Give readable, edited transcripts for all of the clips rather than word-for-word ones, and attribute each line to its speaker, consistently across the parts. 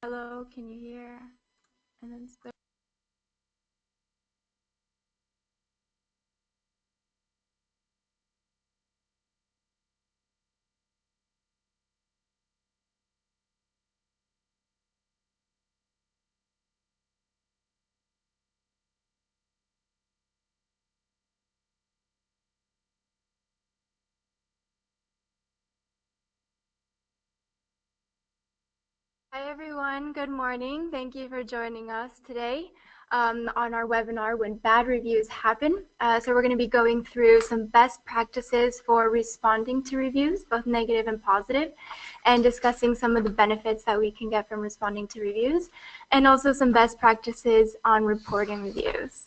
Speaker 1: Hello, can you hear? And then start. Hi everyone, good morning. Thank you for joining us today on our webinar When Bad Reviews Happen. So we're going to be going through some best practices for responding to reviews, both negative and positive, and discussing some of the benefits that we can get from responding to reviews, and also some best practices on reporting reviews.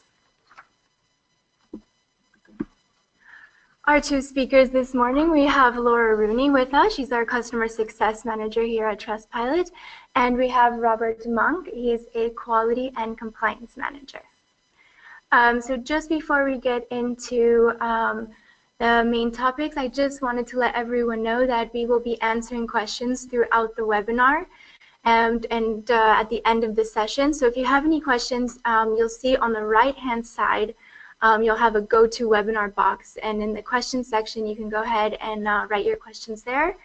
Speaker 1: Our two speakers this morning, we have Laura Rooney with us. She's our Customer Success Manager here at Trustpilot. And we have Robert Monk. He's a Quality and Compliance Manager. So just before we get into the main topics, I just wanted to let everyone know that we will be answering questions throughout the webinar and at the end of the session. So if you have any questions, you'll see on the right-hand side you'll have a GoToWebinar box, and in the questions section you can go ahead and write your questions there,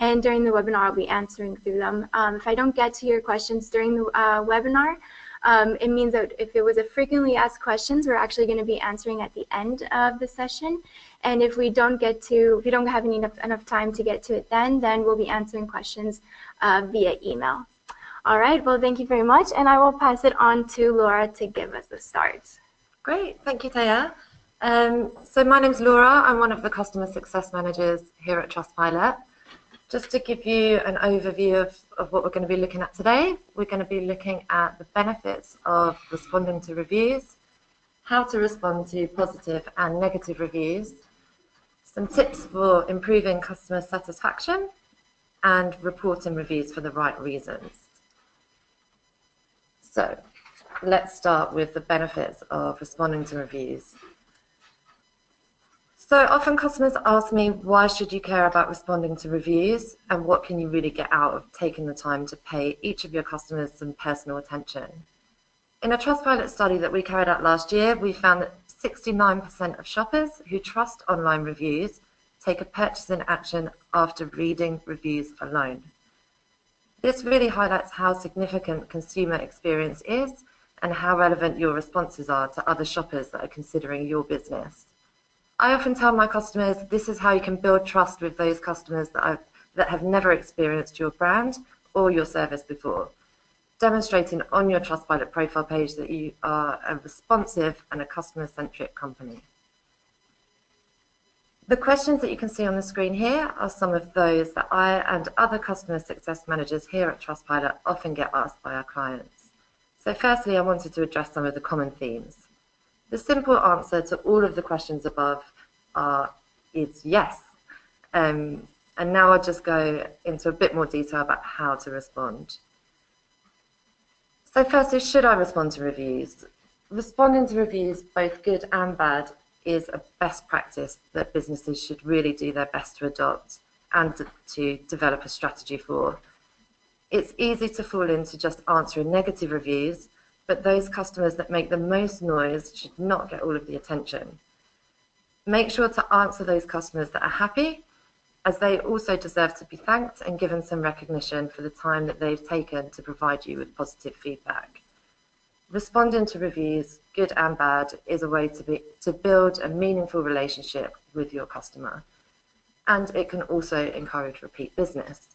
Speaker 1: and during the webinar I'll be answering through them. If I don't get to your questions during the webinar, it means that if it was a frequently asked questions, we're actually going to be answering at the end of the session, and if we don't have enough time to get to it then we'll be answering questions via email. All right, well, thank you very much, and I will pass it on to Laura to give us the start.
Speaker 2: Great, thank you, Taya. So my name's Laura. I'm one of the Customer Success Managers here at Trustpilot. Just to give you an overview of what we're going to be looking at today, we're going to be looking at the benefits of responding to reviews, how to respond to positive and negative reviews, some tips for improving customer satisfaction, and reporting reviews for the right reasons. So let's start with the benefits of responding to reviews. So often customers ask me, why should you care about responding to reviews, and what can you really get out of taking the time to pay each of your customers some personal attention? In a Trustpilot study that we carried out last year, we found that 69% of shoppers who trust online reviews take a purchasing action after reading reviews alone. This really highlights how significant consumer experience is and how relevant your responses are to other shoppers that are considering your business. I often tell my customers this is how you can build trust with those customers that have never experienced your brand or your service before, demonstrating on your Trustpilot profile page that you are a responsive and a customer-centric company. The questions that you can see on the screen here are some of those that I and other customer success managers here at Trustpilot often get asked by our clients. So firstly, I wanted to address some of the common themes. The simple answer to all of the questions above is yes. And now I'll just go into a bit more detail about how to respond. So firstly, should I respond to reviews? Responding to reviews, both good and bad, is a best practice that businesses should really do their best to adopt and to develop a strategy for. It's easy to fall into just answering negative reviews, but those customers that make the most noise should not get all of the attention. Make sure to answer those customers that are happy, as they also deserve to be thanked and given some recognition for the time that they've taken to provide you with positive feedback. Responding to reviews, good and bad, is a way to build a meaningful relationship with your customer, and it can also encourage repeat business.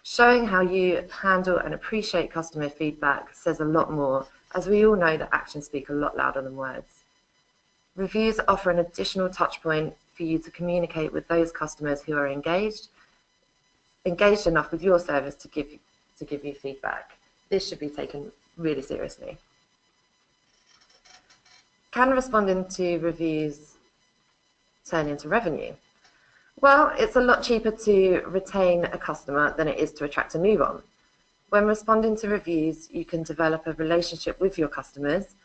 Speaker 2: Showing how you handle and appreciate customer feedback says a lot more, as we all know that actions speak a lot louder than words. Reviews offer an additional touch point for you to communicate with those customers who are engaged enough with your service to give you feedback. This should be taken really seriously. Can responding to reviews turn into revenue? Well, it's a lot cheaper to retain a customer than it is to attract a new one. When responding to reviews, you can develop a relationship with your customers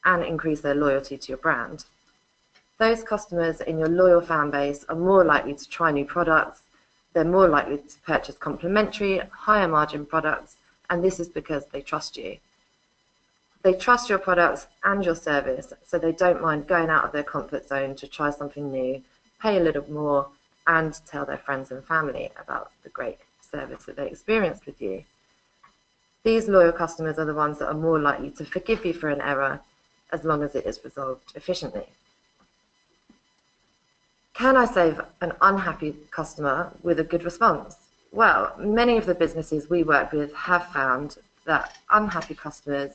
Speaker 2: and increase their loyalty to your brand. Those customers in your loyal fan base are more likely to try new products, they're more likely to purchase complementary, higher margin products, and this is because they trust you. They trust your products and your service, so they don't mind going out of their comfort zone to try something new, pay a little more, and tell their friends and family about the great service that they experienced with you. These loyal customers are the ones that are more likely to forgive you for an error as long as it is resolved efficiently. Can I save an unhappy customer with a good response? Well, many of the businesses we work with have found that unhappy customers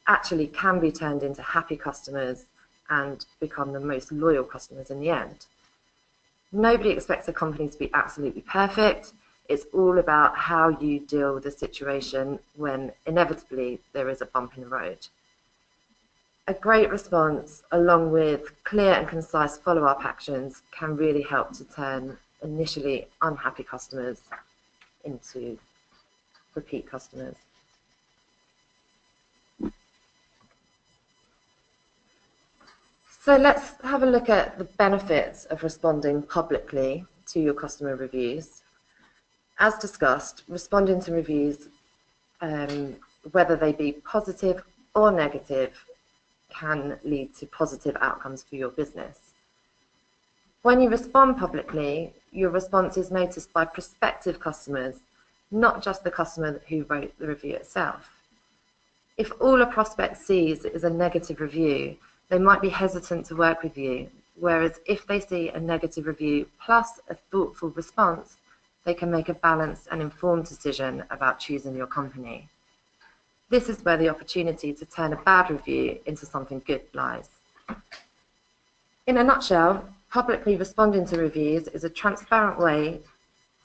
Speaker 2: actually can be turned into happy customers and become the most loyal customers in the end. Nobody expects a company to be absolutely perfect. It's all about how you deal with the situation when inevitably there is a bump in the road. A great response, along with clear and concise follow-up actions, can really help to turn initially unhappy customers into repeat customers. So let's have a look at the benefits of responding publicly to your customer reviews. As discussed, responding to reviews, whether they be positive or negative, can lead to positive outcomes for your business. When you respond publicly, your response is noticed by prospective customers, not just the customer who wrote the review itself. If all a prospect sees is a negative review, they might be hesitant to work with you, whereas if they see a negative review plus a thoughtful response, they can make a balanced and informed decision about choosing your company. This is where the opportunity to turn a bad review into something good lies. In a nutshell, publicly responding to reviews is a transparent way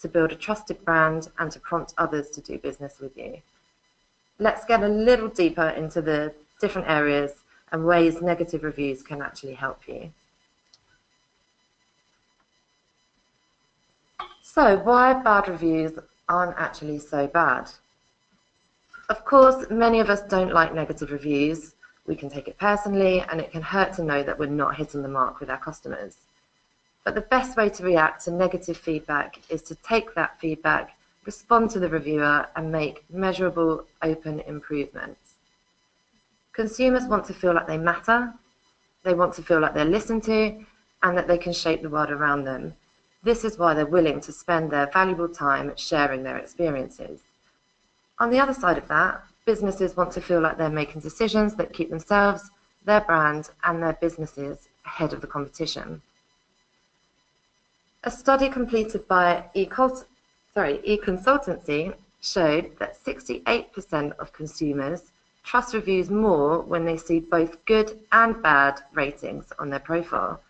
Speaker 2: to build a trusted brand and to prompt others to do business with you. Let's get a little deeper into the different areas and ways negative reviews can actually help you. So, why bad reviews aren't actually so bad? Of course, many of us don't like negative reviews. We can take it personally, and it can hurt to know that we're not hitting the mark with our customers. But the best way to react to negative feedback is to take that feedback, respond to the reviewer, and make measurable, open improvements. Consumers want to feel like they matter, they want to feel like they're listened to, and that they can shape the world around them. This is why they're willing to spend their valuable time sharing their experiences. On the other side of that, businesses want to feel like they're making decisions that keep themselves, their brand, and their businesses ahead of the competition. A study completed by eConsultancy showed that 68% of consumers trust reviews more when they see both good and bad ratings on their profile.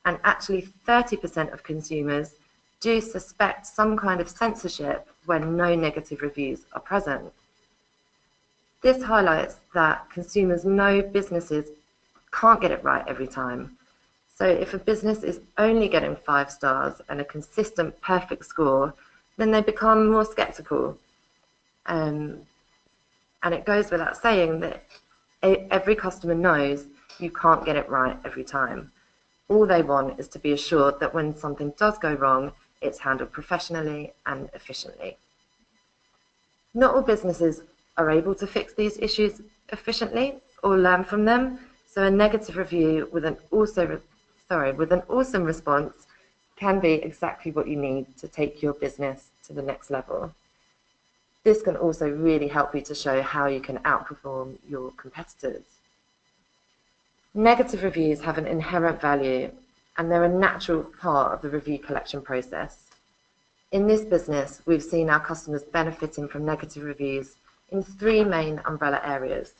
Speaker 2: And actually 30% of consumers do suspect some kind of censorship when no negative reviews are present. This highlights that consumers know businesses can't get it right every time. So if a business is only getting 5 stars and a consistent perfect score, then they become more skeptical. And it goes without saying that every customer knows you can't get it right every time. All they want is to be assured that when something does go wrong, it's handled professionally and efficiently. Not all businesses are able to fix these issues efficiently or learn from them, so a negative review with an awesome response can be exactly what you need to take your business to the next level. This can also really help you to show how you can outperform your competitors. Negative reviews have an inherent value, and they're a natural part of the review collection process. In this business, we've seen our customers benefiting from negative reviews in 3 main umbrella areas: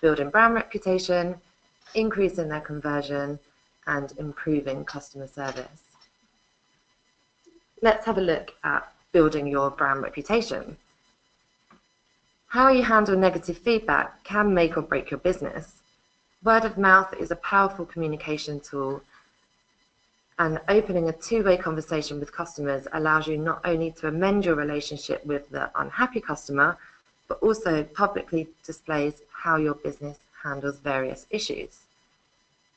Speaker 2: building brand reputation, increasing their conversion, and improving customer service. Let's have a look at building your brand reputation. How you handle negative feedback can make or break your business. Word of mouth is a powerful communication tool, and opening a 2-way conversation with customers allows you not only to amend your relationship with the unhappy customer, but also publicly displays how your business handles various issues.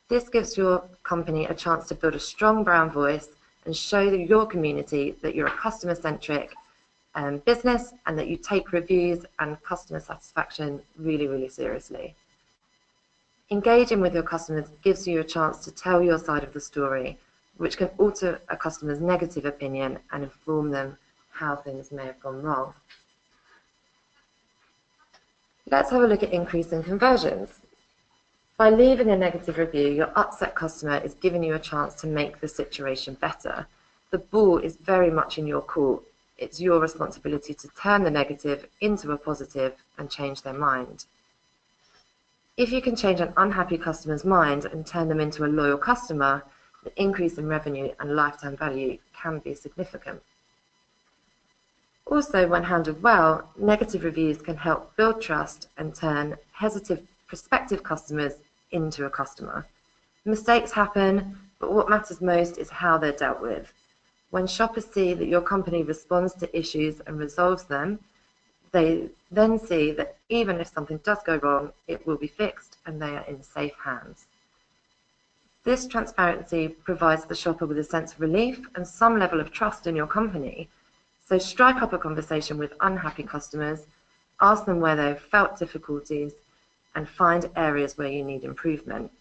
Speaker 2: This gives your company a chance to build a strong brand voice and show your community that you're a customer-centric business, and that you take reviews and customer satisfaction really, really seriously. Engaging with your customers gives you a chance to tell your side of the story, which can alter a customer's negative opinion and inform them how things may have gone wrong. Let's have a look at increasing conversions. By leaving a negative review, your upset customer is giving you a chance to make the situation better. The ball is very much in your court. It's your responsibility to turn the negative into a positive and change their mind. If you can change an unhappy customer's mind and turn them into a loyal customer, the increase in revenue and lifetime value can be significant. Also, when handled well, negative reviews can help build trust and turn hesitant prospective customers into a customer. Mistakes happen, but what matters most is how they're dealt with. When shoppers see that your company responds to issues and resolves them, they then see that even if something does go wrong, it will be fixed and they are in safe hands. This transparency provides the shopper with a sense of relief and some level of trust in your company. So strike up a conversation with unhappy customers, ask them where they've felt difficulties, and find areas where you need improvement.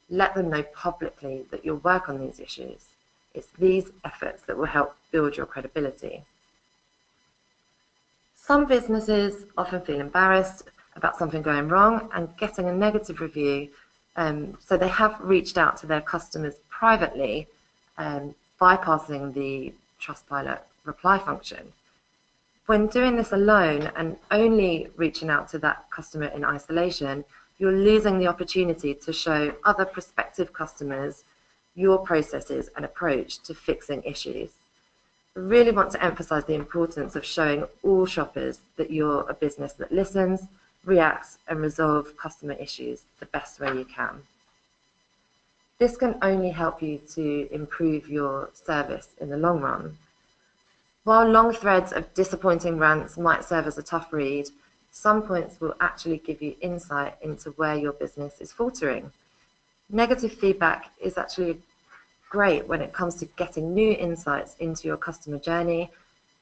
Speaker 2: Let them know publicly that you'll work on these issues. It's these efforts that will help build your credibility. Some businesses often feel embarrassed about something going wrong and getting a negative review, so they have reached out to their customers privately, bypassing the Trustpilot reply function. When doing this alone and only reaching out to that customer in isolation, you're losing the opportunity to show other prospective customers your processes and approach to fixing issues. I really want to emphasize the importance of showing all shoppers that you're a business that listens, reacts, and resolves customer issues the best way you can. This can only help you to improve your service in the long run. While long threads of disappointing rants might serve as a tough read, some points will actually give you insight into where your business is faltering. Negative feedback is actually great when it comes to getting new insights into your customer journey,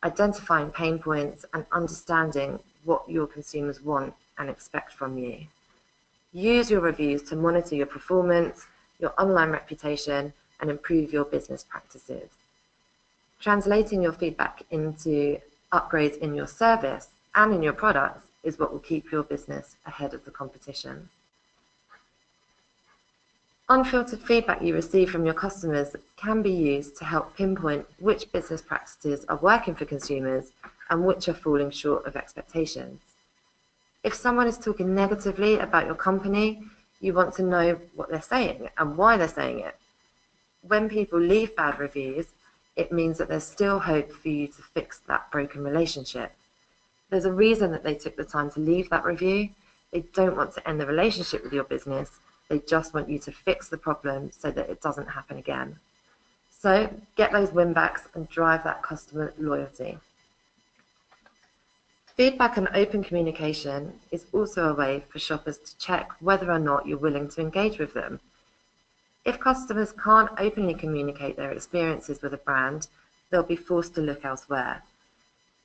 Speaker 2: identifying pain points, and understanding what your consumers want and expect from you. Use your reviews to monitor your performance, your online reputation, and improve your business practices. Translating your feedback into upgrades in your service and in your products is what will keep your business ahead of the competition. Unfiltered feedback you receive from your customers can be used to help pinpoint which business practices are working for consumers and which are falling short of expectations. If someone is talking negatively about your company, you want to know what they're saying and why they're saying it. When people leave bad reviews, it means that there's still hope for you to fix that broken relationship. There's a reason that they took the time to leave that review. They don't want to end the relationship with your business. They just want you to fix the problem so that it doesn't happen again. So get those win backs and drive that customer loyalty. Feedback and open communication is also a way for shoppers to check whether or not you're willing to engage with them. If customers can't openly communicate their experiences with a brand, they'll be forced to look elsewhere.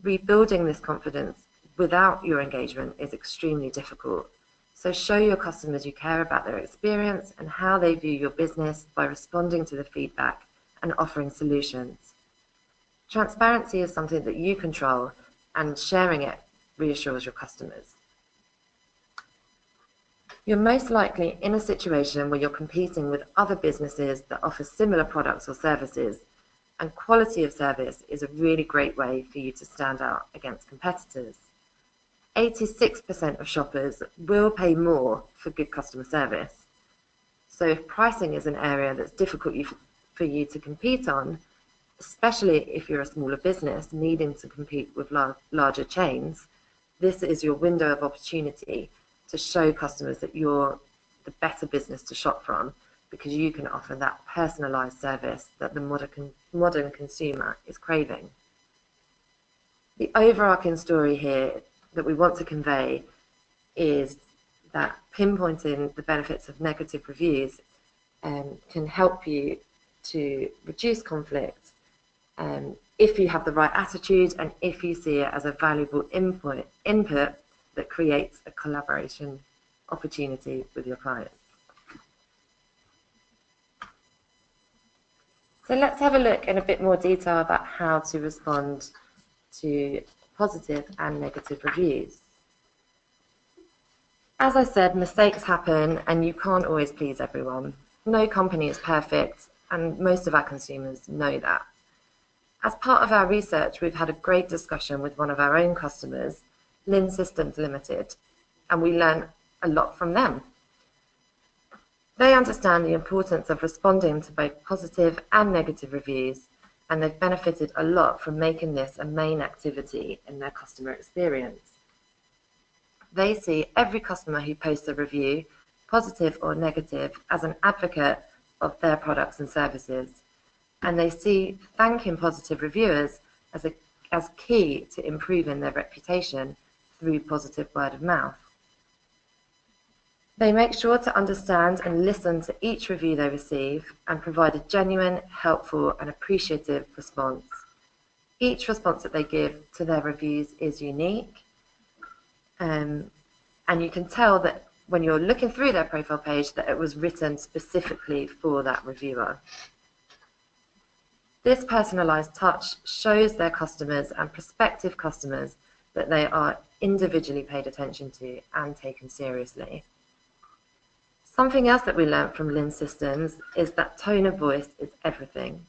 Speaker 2: Rebuilding this confidence without your engagement is extremely difficult. So show your customers you care about their experience and how they view your business by responding to the feedback and offering solutions. Transparency is something that you control, and sharing it reassures your customers. You're most likely in a situation where you're competing with other businesses that offer similar products or services, and quality of service is a really great way for you to stand out against competitors. 86% of shoppers will pay more for good customer service. So if pricing is an area that's difficult for you to compete on, especially if you're a smaller business needing to compete with larger chains, this is your window of opportunity to show customers that you're the better business to shop from, because you can offer that personalized service that the modern consumer is craving. The overarching story here that we want to convey is that pinpointing the benefits of negative reviews can help you to reduce conflict, if you have the right attitude and if you see it as a valuable input that creates a collaboration opportunity with your clients. So let's have a look in a bit more detail about how to respond to positive and negative reviews. As I said, mistakes happen and you can't always please everyone. No company is perfect and most of our consumers know that. As part of our research, we've had a great discussion with one of our own customers, Lin Systems Limited, and we learned a lot from them. They understand the importance of responding to both positive and negative reviews, and they've benefited a lot from making this a main activity in their customer experience. They see every customer who posts a review, positive or negative, as an advocate of their products and services, and they see thanking positive reviewers as key to improving their reputation through positive word of mouth. They make sure to understand and listen to each review they receive and provide a genuine, helpful and appreciative response. Each response that they give to their reviews is unique, and you can tell that when you're looking through their profile page that it was written specifically for that reviewer. This personalized touch shows their customers and prospective customers that they are individually paid attention to and taken seriously. Something else that we learned from Lin Systems is that tone of voice is everything.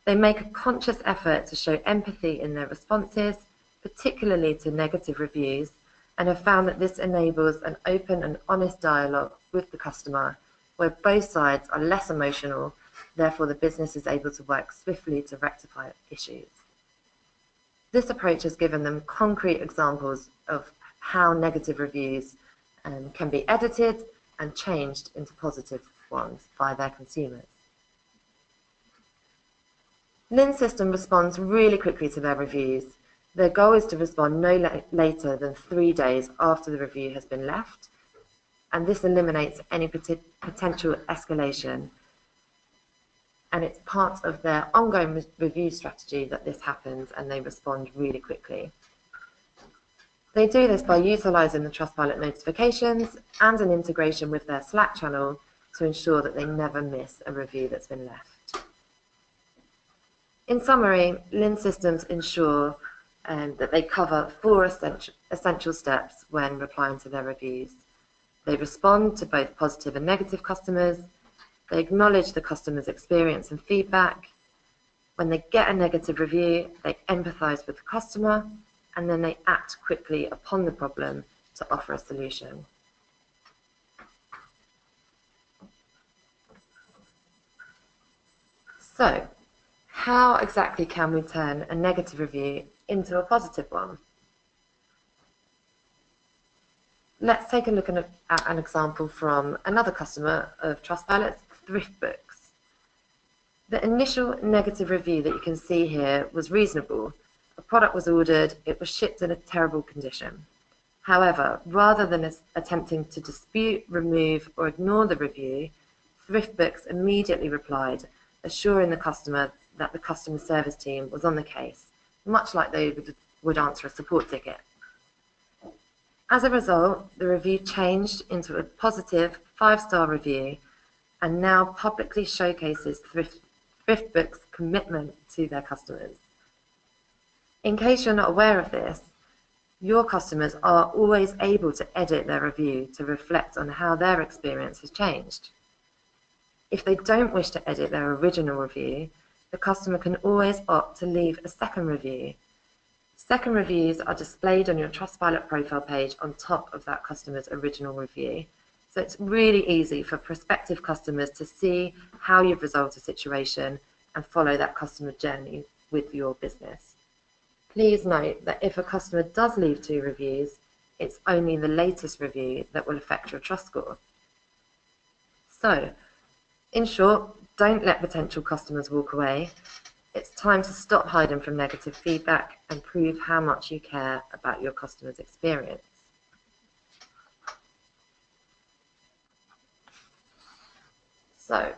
Speaker 2: They make a conscious effort to show empathy in their responses, particularly to negative reviews, and have found that this enables an open and honest dialogue with the customer, where both sides are less emotional. Therefore, the business is able to work swiftly to rectify issues. This approach has given them concrete examples of how negative reviews can be edited and changed into positive ones by their consumers. Lin System responds really quickly to their reviews. Their goal is to respond no later than 3 days after the review has been left, and this eliminates any potential escalation. And it's part of their ongoing review strategy that this happens and they respond really quickly. They do this by utilising the Trustpilot notifications and an integration with their Slack channel to ensure that they never miss a review that's been left. In summary, Lin Systems ensure that they cover 4 essential steps when replying to their reviews. They respond to both positive and negative customers. They acknowledge the customer's experience and feedback. When they get a negative review, they empathise with the customer, and then they act quickly upon the problem to offer a solution. So, how exactly can we turn a negative review into a positive one? Let's take a look at an example from another customer of Trustpilot, Thrift Books. The initial negative review that you can see here was reasonable. A product was ordered, it was shipped in a terrible condition. However, rather than attempting to dispute, remove, or ignore the review, Thrift Books immediately replied, assuring the customer that the customer service team was on the case, much like they would answer a support ticket. As a result, the review changed into a positive 5-star review and now publicly showcases Thrift Books' commitment to their customers. In case you're not aware of this, your customers are always able to edit their review to reflect on how their experience has changed. If they don't wish to edit their original review, the customer can always opt to leave a second review. Second reviews are displayed on your Trustpilot profile page on top of that customer's original review. So it's really easy for prospective customers to see how you've resolved a situation and follow that customer journey with your business. Please note that if a customer does leave 2 reviews, it's only the latest review that will affect your trust score. So, in short, don't let potential customers walk away. It's time to stop hiding from negative feedback and prove how much you care about your customer's experience. So,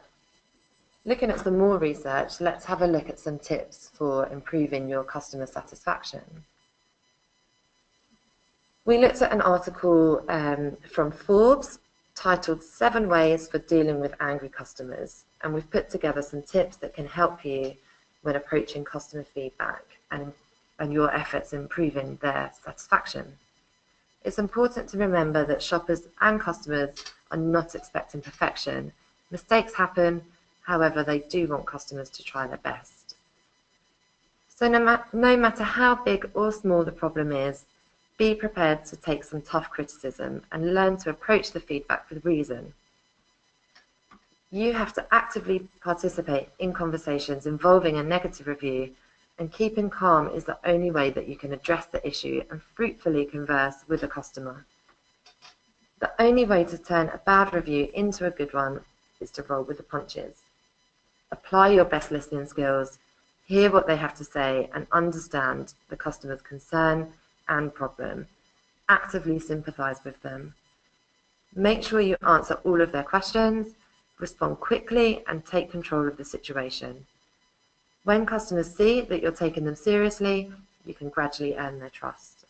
Speaker 2: Looking at some more research, let's have a look at some tips for improving your customer satisfaction. We looked at an article from Forbes titled 7 Ways for Dealing with Angry Customers, and we've put together some tips that can help you when approaching customer feedback and your efforts improving their satisfaction. It's important to remember that shoppers and customers are not expecting perfection. Mistakes happen, however, they do want customers to try their best. So no matter how big or small the problem is, be prepared to take some tough criticism and learn to approach the feedback with reason. You have to actively participate in conversations involving a negative review, and keeping calm is the only way that you can address the issue and fruitfully converse with a customer. The only way to turn a bad review into a good one is to roll with the punches. Apply your best listening skills, hear what they have to say, and understand the customer's concern and problem. Actively sympathize with them. Make sure you answer all of their questions, respond quickly, and take control of the situation. When customers see that you're taking them seriously, you can gradually earn their trust.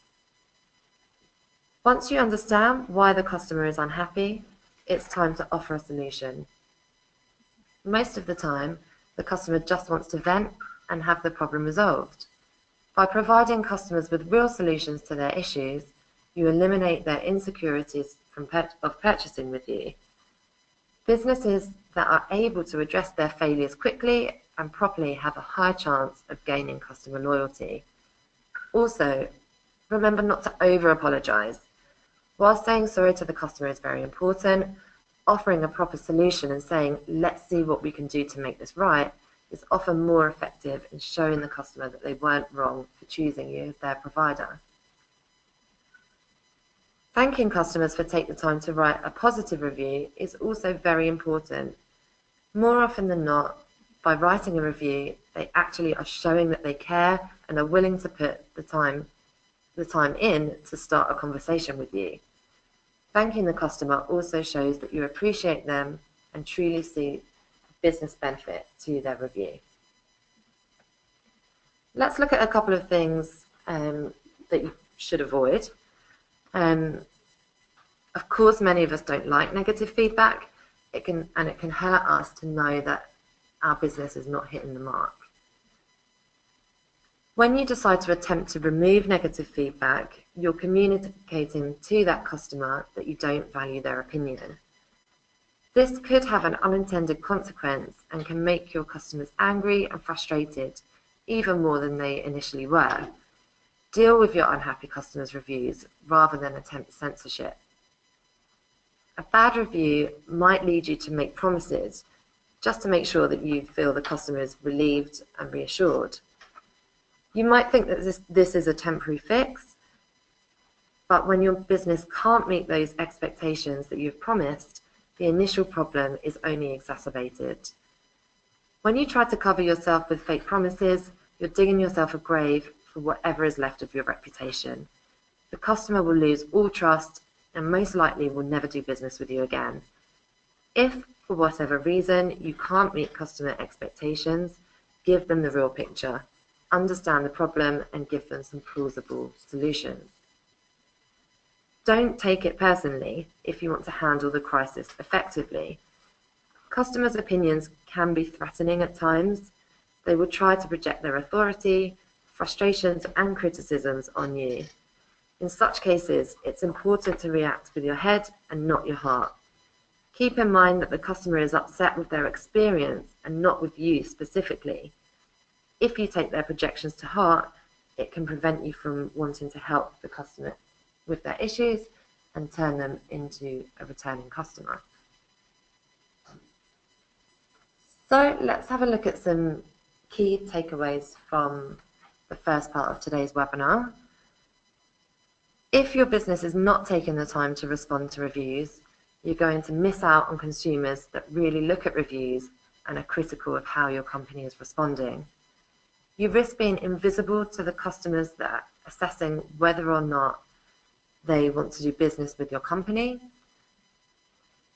Speaker 2: Once you understand why the customer is unhappy, it's time to offer a solution. Most of the time, the customer just wants to vent and have the problem resolved. By providing customers with real solutions to their issues, you eliminate their insecurities of purchasing with you. Businesses that are able to address their failures quickly and properly have a high chance of gaining customer loyalty. Also, remember not to over-apologize. While saying sorry to the customer is very important, offering a proper solution and saying, let's see what we can do to make this right, is often more effective in showing the customer that they weren't wrong for choosing you as their provider. Thanking customers for taking the time to write a positive review is also very important. More often than not, by writing a review, they actually are showing that they care and are willing to put the time in to start a conversation with you. Thanking the customer also shows that you appreciate them and truly see business benefit to their review. Let's look at a couple of things that you should avoid. Of course, many of us don't like negative feedback. It can hurt us to know that our business is not hitting the mark. When you decide to attempt to remove negative feedback, you're communicating to that customer that you don't value their opinion. This could have an unintended consequence and can make your customers angry and frustrated, even more than they initially were. Deal with your unhappy customers' reviews rather than attempt censorship. A bad review might lead you to make promises just to make sure that you feel the customer is relieved and reassured. You might think that this is a temporary fix, but when your business can't meet those expectations that you've promised, the initial problem is only exacerbated. When you try to cover yourself with fake promises, you're digging yourself a grave for whatever is left of your reputation. The customer will lose all trust and most likely will never do business with you again. If, for whatever reason, you can't meet customer expectations, give them the real picture, understand the problem, and give them some plausible solutions. Don't take it personally if you want to handle the crisis effectively. Customers' opinions can be threatening at times. They will try to project their authority, frustrations, and criticisms on you. In such cases, it's important to react with your head and not your heart. Keep in mind that the customer is upset with their experience and not with you specifically. If you take their projections to heart, it can prevent you from wanting to help the customer with their issues and turn them into a returning customer. So let's have a look at some key takeaways from the first part of today's webinar. If your business is not taking the time to respond to reviews, you're going to miss out on consumers that really look at reviews and are critical of how your company is responding. You risk being invisible to the customers that are assessing whether or not they want to do business with your company.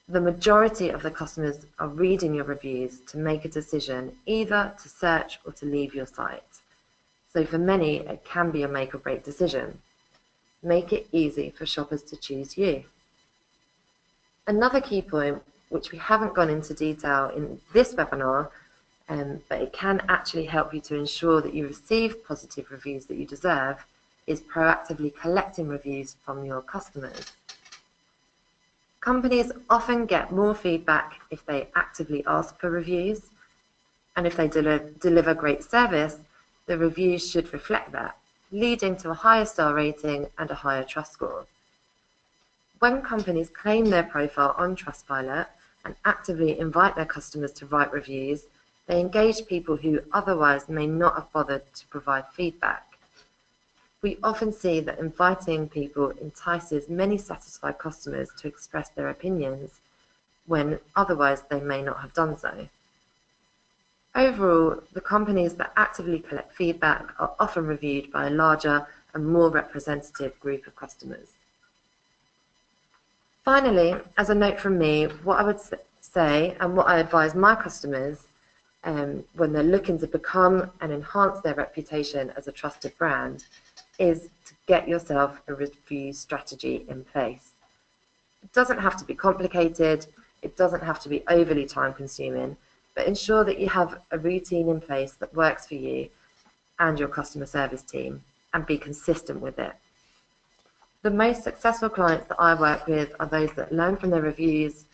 Speaker 2: The majority of the customers are reading your reviews to make a decision either to search or to leave your site. So for many, it can be a make or break decision. Make it easy for shoppers to choose you. Another key point, which we haven't gone into detail in this webinar, but it can actually help you to ensure that you receive positive reviews that you deserve, is proactively collecting reviews from your customers. Companies often get more feedback if they actively ask for reviews, and if they deliver great service, the reviews should reflect that, leading to a higher star rating and a higher trust score. When companies claim their profile on Trustpilot and actively invite their customers to write reviews, they engage people who otherwise may not have bothered to provide feedback. We often see that inviting people entices many satisfied customers to express their opinions when otherwise they may not have done so. Overall, the companies that actively collect feedback are often reviewed by a larger and more representative group of customers. Finally, as a note from me, what I would say and what I advise my customers when they're looking to become and enhance their reputation as a trusted brand is to get yourself a review strategy in place. It doesn't have to be complicated, it doesn't have to be overly time-consuming, but ensure that you have a routine in place that works for you and your customer service team, and be consistent with it. The most successful clients that I work with are those that learn from their reviews,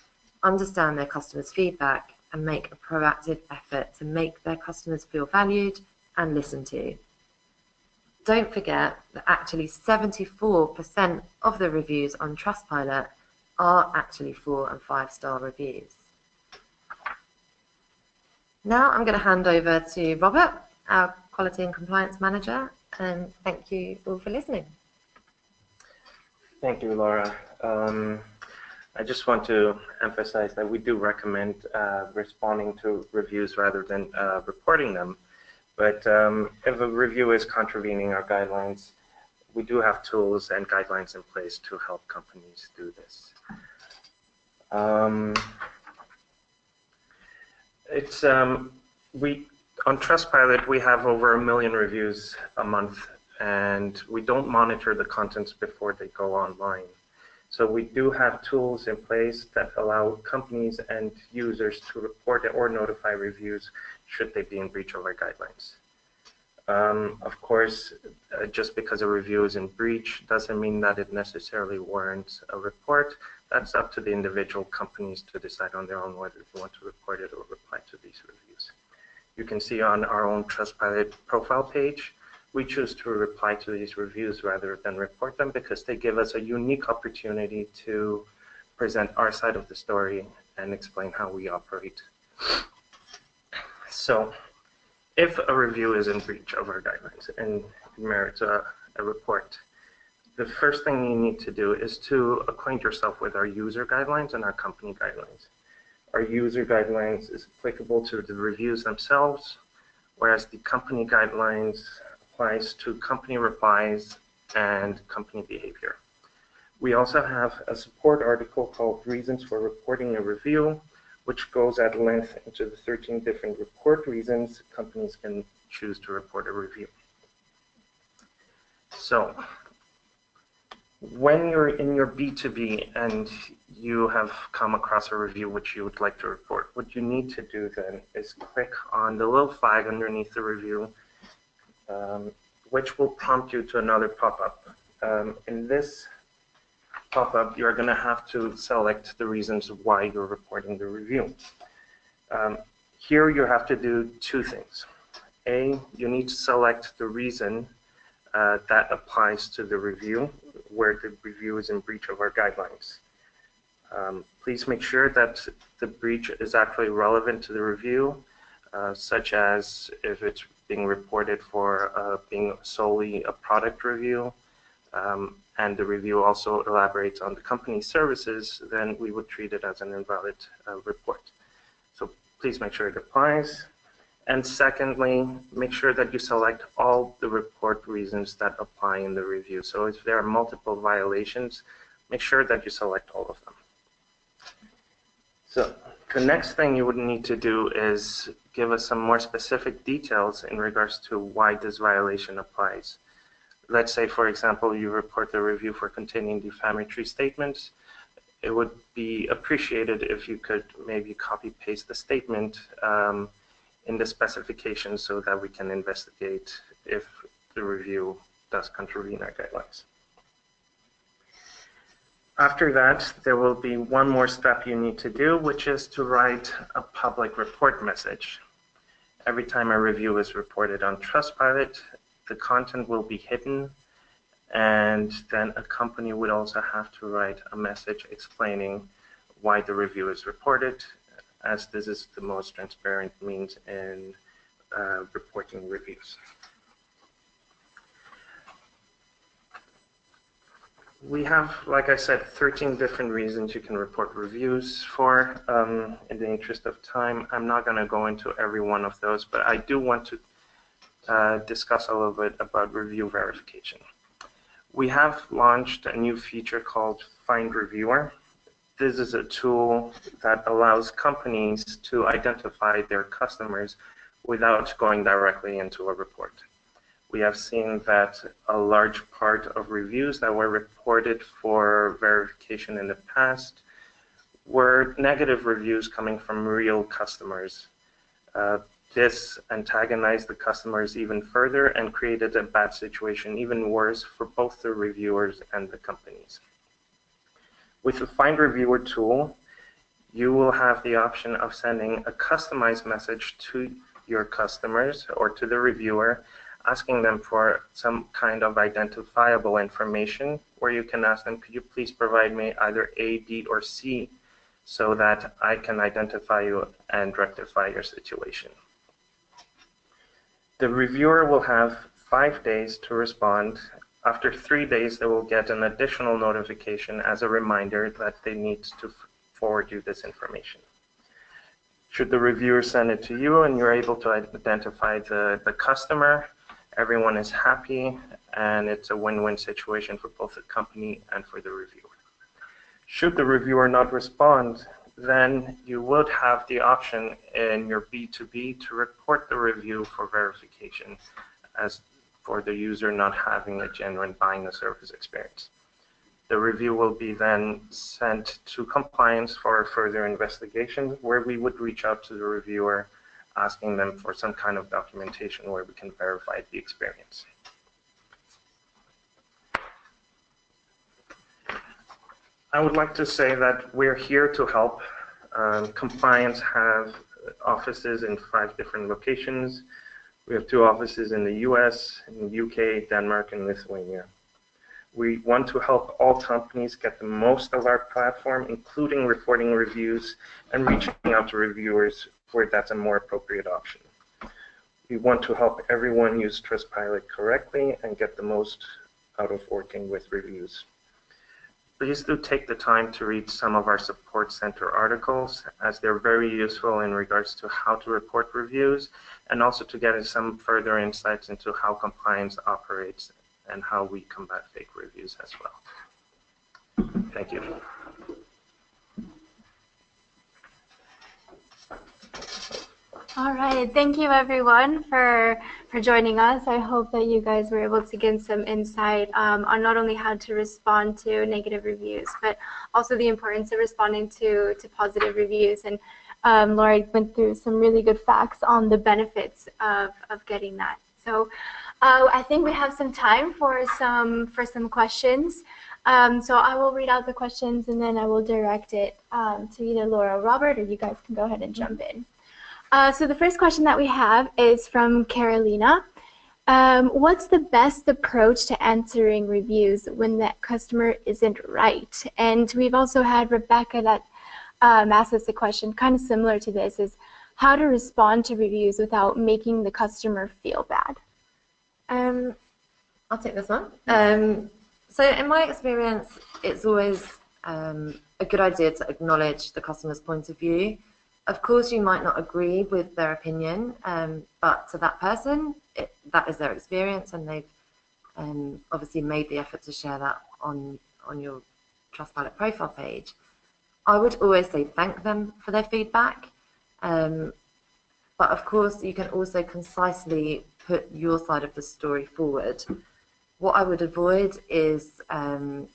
Speaker 2: understand their customers' feedback, and make a proactive effort to make their customers feel valued and listened to. Don't forget that actually 74% of the reviews on Trustpilot are actually 4- and 5-star reviews. Now I'm going to hand over to Robert, our Quality and Compliance Manager, and thank you all for listening.
Speaker 3: Thank you, Laura. I just want to emphasize that we do recommend responding to reviews rather than reporting them. But if a review is contravening our guidelines, we do have tools and guidelines in place to help companies do this. On Trustpilot, we have over 1 million reviews a month, and we don't monitor the contents before they go online. So we do have tools in place that allow companies and users to report or notify reviews should they be in breach of our guidelines. Of course, just because a review is in breach doesn't mean that it necessarily warrants a report. That's up to the individual companies to decide on their own whether they want to report it or reply to these reviews. You can see on our own Trustpilot profile page, we choose to reply to these reviews rather than report them because they give us a unique opportunity to present our side of the story and explain how we operate. So, if a review is in breach of our guidelines and merits a report, the first thing you need to do is to acquaint yourself with our user guidelines and our company guidelines. Our user guidelines is applicable to the reviews themselves, whereas the company guidelines applies to company replies and company behavior. We also have a support article called Reasons for Reporting a Review, which goes at length into the 13 different report reasons companies can choose to report a review. So, when you're in your B2B and you have come across a review which you would like to report, what you need to do then is click on the little flag underneath the review, which will prompt you to another pop-up. In this pop-up, you're going to have to select the reasons why you're reporting the review. Here you have to do two things. A, you need to select the reason that applies to the review, where the review is in breach of our guidelines. Please make sure that the breach is actually relevant to the review, such as if it's being reported for being solely a product review, and the review also elaborates on the company's services, then we would treat it as an invalid report. So please make sure it applies. And secondly, make sure that you select all the report reasons that apply in the review. So if there are multiple violations, make sure that you select all of them. So the next thing you would need to do is give us some more specific details in regards to why this violation applies. Let's say, for example, you report the review for containing defamatory statements. It would be appreciated if you could maybe copy paste the statement in the specifications so that we can investigate if the review does contravene our guidelines. After that, there will be one more step you need to do, which is to write a public report message. Every time a review is reported on Trustpilot, the content will be hidden, and then a company would also have to write a message explaining why the review is reported, as this is the most transparent means in reporting reviews. We have, like I said, 13 different reasons you can report reviews for. In the interest of time, I'm not going to go into every one of those, but I do want to discuss a little bit about review verification. We have launched a new feature called Find Reviewer. This is a tool that allows companies to identify their customers without going directly into a report. We have seen that a large part of reviews that were reported for verification in the past were negative reviews coming from real customers. This antagonized the customers even further and created a bad situation, even worse for both the reviewers and the companies. With the Find Reviewer tool, you will have the option of sending a customized message to your customers or to the reviewer, asking them for some kind of identifiable information, where you can ask them, could you please provide me either A, B, or C so that I can identify you and rectify your situation. The reviewer will have 5 days to respond. After 3 days, they will get an additional notification as a reminder that they need to forward you this information. Should the reviewer send it to you and you're able to identify the customer, everyone is happy, and it's a win-win situation for both the company and for the reviewer. Should the reviewer not respond, then you would have the option in your B2B to report the review for verification, as for the user not having a genuine buying a service experience. The review will be then sent to compliance for further investigation, where we would reach out to the reviewer asking them for some kind of documentation where we can verify the experience. I would like to say that we're here to help. Compliance have offices in 5 different locations. We have 2 offices in the US, in the UK, Denmark, and Lithuania. We want to help all companies get the most of our platform, including reporting reviews and reaching out to reviewers where that's a more appropriate option. We want to help everyone use Trustpilot correctly and get the most out of working with reviews. Please do take the time to read some of our support center articles, as they're very useful in regards to how to report reviews and also to get some further insights into how compliance operates and how we combat fake reviews as well. Thank you.
Speaker 1: All right, thank you everyone for joining us. I hope that you guys were able to get some insight on not only how to respond to negative reviews, but also the importance of responding to positive reviews. And Laura went through some really good facts on the benefits of getting that. So I think we have some time for some questions. So I will read out the questions and then I will direct it to either Laura or Robert, or you guys can go ahead and jump in. So the first question that we have is from Carolina. What's the best approach to answering reviews when that customer isn't right? And we've also had Rebecca that asked us a question kind of similar to this, is how to respond to reviews without making the customer feel bad.
Speaker 2: I'll take this one. So in my experience, it's always a good idea to acknowledge the customer's point of view. Of course, you might not agree with their opinion, but to that person, that is their experience, and they've obviously made the effort to share that on your Trustpilot profile page. I would always say thank them for their feedback. But of course, you can also concisely put your side of the story forward. What I would avoid is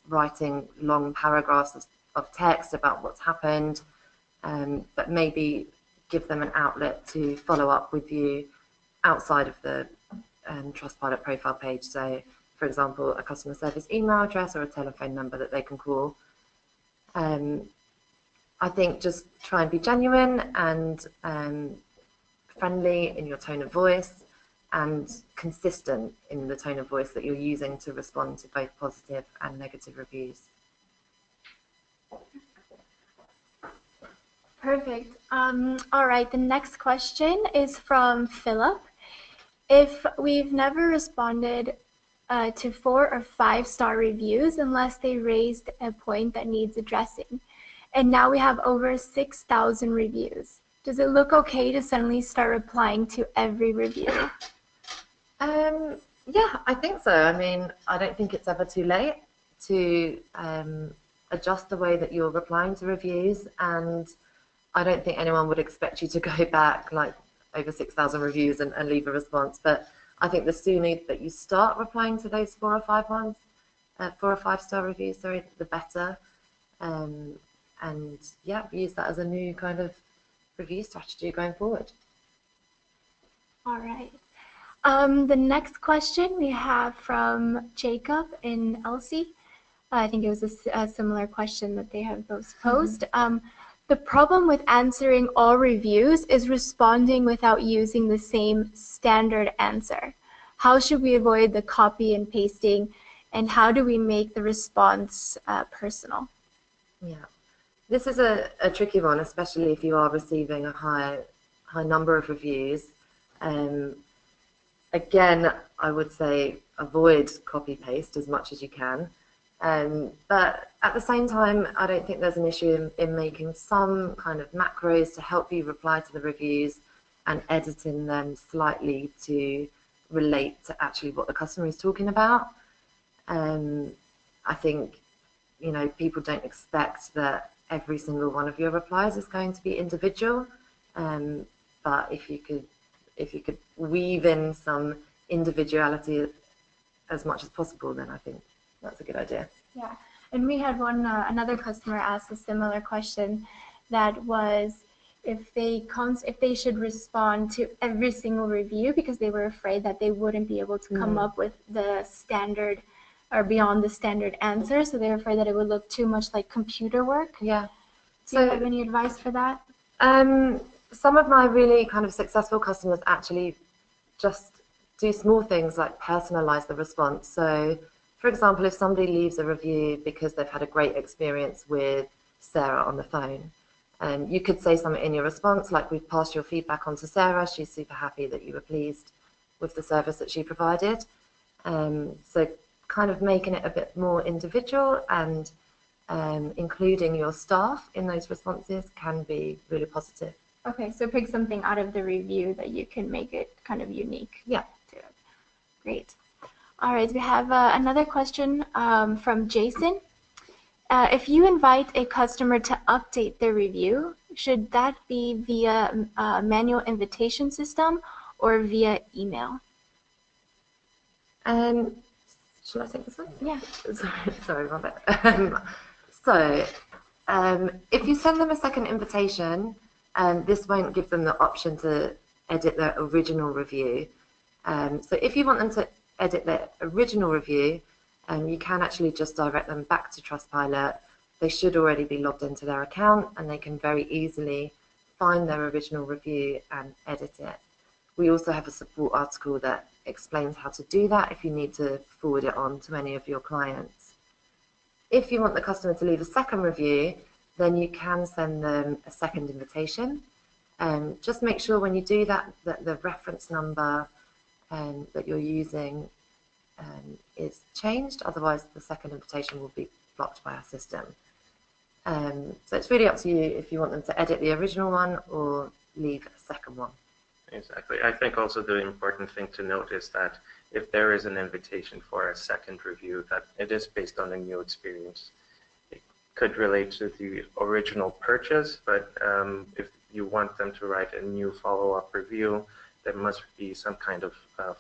Speaker 2: writing long paragraphs of text about what's happened, but maybe give them an outlet to follow up with you outside of the Trustpilot profile page. So, for example, a customer service email address or a telephone number that they can call. I think just try and be genuine and friendly in your tone of voice and consistent in the tone of voice that you're using to respond to both positive and negative reviews.
Speaker 1: Perfect. All right, the next question is from Philip. If we've never responded to 4 or 5-star reviews unless they raised a point that needs addressing, and now we have over 6,000 reviews, does it look okay to suddenly start replying to every review?
Speaker 2: Yeah, I think so. I mean, I don't think it's ever too late to adjust the way that you're replying to reviews, and I don't think anyone would expect you to go back like over 6,000 reviews and leave a response. But I think the sooner that you start replying to those 4 or 5-star reviews, the better. And yeah, use that as a new kind of review strategy going forward.
Speaker 1: All right. The next question we have from Jacob and Elsie. I think it was a similar question that they have both posed. The problem with answering all reviews is responding without using the same standard answer. How should we avoid the copy and pasting, and how do we make the response personal?
Speaker 2: Yeah, this is a tricky one, especially if you are receiving a high number of reviews. Again, I would say avoid copy paste as much as you can. But at the same time, I don't think there's an issue in making some kind of macros to help you reply to the reviews and editing them slightly to relate to actually what the customer is talking about. I think, people don't expect that every single one of your replies is going to be individual. But if you could weave in some individuality as much as possible, then I think that's a good idea.
Speaker 1: Yeah, and we had another customer ask a similar question, that was if they should respond to every single review because they were afraid that they wouldn't be able to come up with the standard or beyond the standard answer, so they were afraid that it would look too much like computer work.
Speaker 2: Yeah.
Speaker 1: Do you have any advice for that?
Speaker 2: Some of my really kind of successful customers actually just do small things like personalize the response. So, for example, if somebody leaves a review because they've had a great experience with Sarah on the phone, you could say something in your response like, we've passed your feedback on to Sarah. She's super happy that you were pleased with the service that she provided. So kind of making it a bit more individual and including your staff in those responses can be really positive.
Speaker 1: Okay, so pick something out of the review that you can make it kind of unique.
Speaker 2: Yeah.
Speaker 1: To it. Great. All right, we have another question from Jason. If you invite a customer to update their review, should that be via a manual invitation system or via email?
Speaker 2: Should I take this one?
Speaker 1: Yeah.
Speaker 2: Sorry, my bad. So, if you send them a second invitation, this won't give them the option to edit their original review. So if you want them to edit their original review, you can actually just direct them back to Trustpilot. They should already be logged into their account and they can very easily find their original review and edit it. We also have a support article that explains how to do that if you need to forward it on to any of your clients. If you want the customer to leave a second review, then you can send them a second invitation. Just make sure when you do that, that the reference number that you're using is changed. Otherwise, the second invitation will be blocked by our system. So it's really up to you if you want them to edit the original one or leave a second one.
Speaker 3: Exactly. I think also the important thing to note is that if there is an invitation for a second review, that it is based on a new experience. could relate to the original purchase, but if you want them to write a new follow-up review, there must be some kind of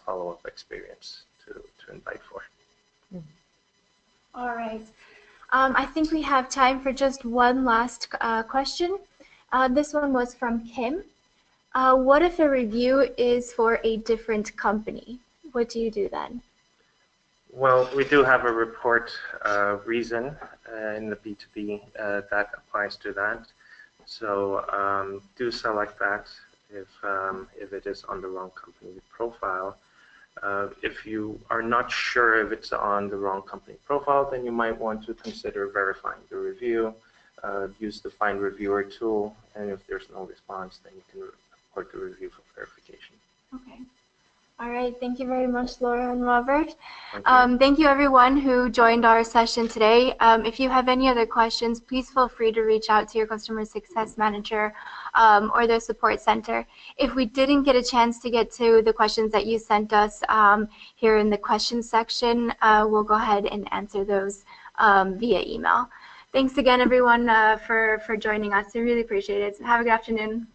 Speaker 3: follow-up experience to invite for.
Speaker 1: All right. I think we have time for just one last question. This one was from Kim. What if a review is for a different company? What do you do then?
Speaker 3: Well, we do have a report reason in the B2B that applies to that. So do select that if it is on the wrong company profile. If you are not sure if it's on the wrong company profile, then you might want to consider verifying the review. Use the Find Reviewer tool, and if there's no response, then you can report the review for verification.
Speaker 1: Okay. All right. Thank you very much, Laura and Robert.
Speaker 3: Thank
Speaker 1: you everyone who joined our session today. If you have any other questions, please feel free to reach out to your customer success manager or their support center. If we didn't get a chance to get to the questions that you sent us here in the questions section, we'll go ahead and answer those via email. Thanks again, everyone, for joining us. I really appreciate it. Have a good afternoon.